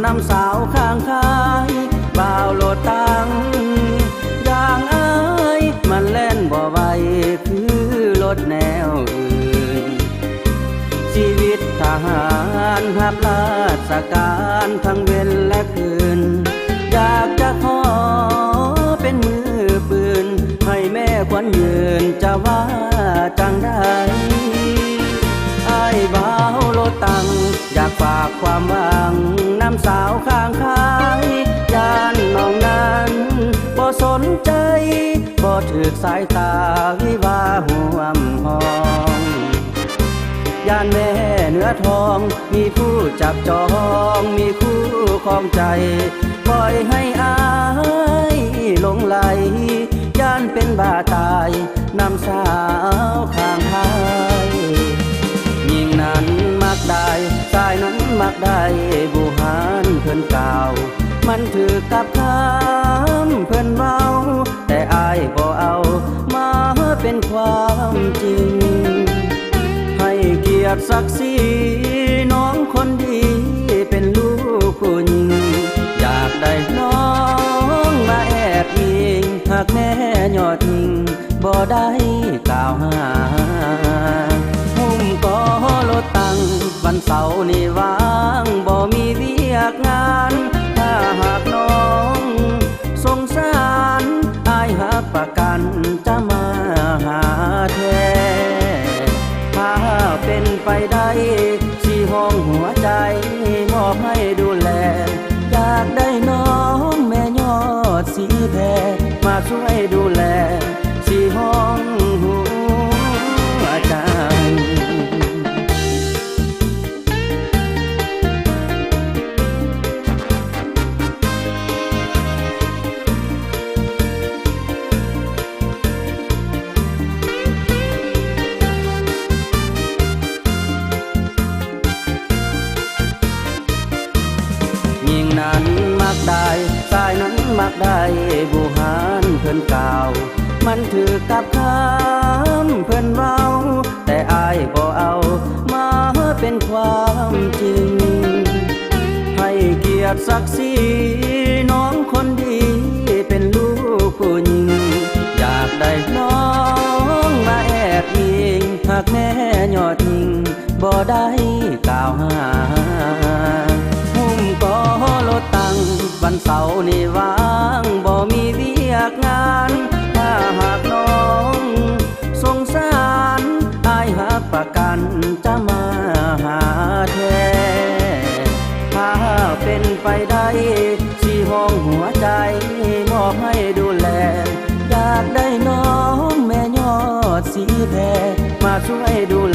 น้ำสาวข้างคายบ่าวโลดตังอย่างอายมันแล่นบ่ไหวคือรถแนวอื่นชีวิตทหารหับราชการทั้งเว้นและคืนอยากจะขอเป็นมือปืนให้แม่ขวัญยืนจะว่าจังได้อ้ายบ่าวโลดตังอยากฝากความหวังน้ำสาวข้างคายยานน้องนั้นบ่สนใจบ่ถึกสายตาวิวาห่วมห้องยานแม่เนื้อทองมีผู้จับจองมีคู่ครองใจปล่อยให้อายหลงไหลย่านเป็นบ้าตายน้ำสาวข้างคายยิ่งนั้นมักได้สายนั้นมักได้บูหานเพิ่นกล่าวมันถือกับคำเพิ่นเว้าแต่อายบ่เอามาเป็นความจริงให้เกียรติศักดิ์ศรีน้องคนดีเป็นลูกผู้หญิงอยากได้น้องมาแอบอิงหากแม่ยอดทิ้งบ่ได้กล่าวหาหุ้มก็ลดตังวันเสาร์นี่ว่างบ่มีเวียกงานถ้าหากน้องสงสารอายหักประกันจะมาหาแท้ถ้าเป็นไปได้ที่ห้องหัวใจมอบให้ดูแลอยากได้น้องแม่ยอดสีแพรมาช่วยดูแลที่ห้องหัวใจยิ่งนั้นมักได้สายนั้นมักได้บูหานเพิ่นกล่าวมันถือกับคำเพิ่นเว้าแต่อายบ่เอามาเป็นความจริงให้เกียรติศักดิ์ศรีน้องคนดีเป็นลูกผู้หญิงอยากได้น้องมาแอบอิงหากแม่ยอดทิ้งบ่ได้กล่าวหาหุ้มก็ลดตังวันเสาร์นี่ว่างบ่มีเวียกงานถ้าหากน้องสงสารอายหักประกันจะมาหาแท้ถ้าเป็นไปได้ที่ห้องหัวใจมอบให้ดูแลอยากได้น้องแม่ยอดสีแพรมาช่วยดูแล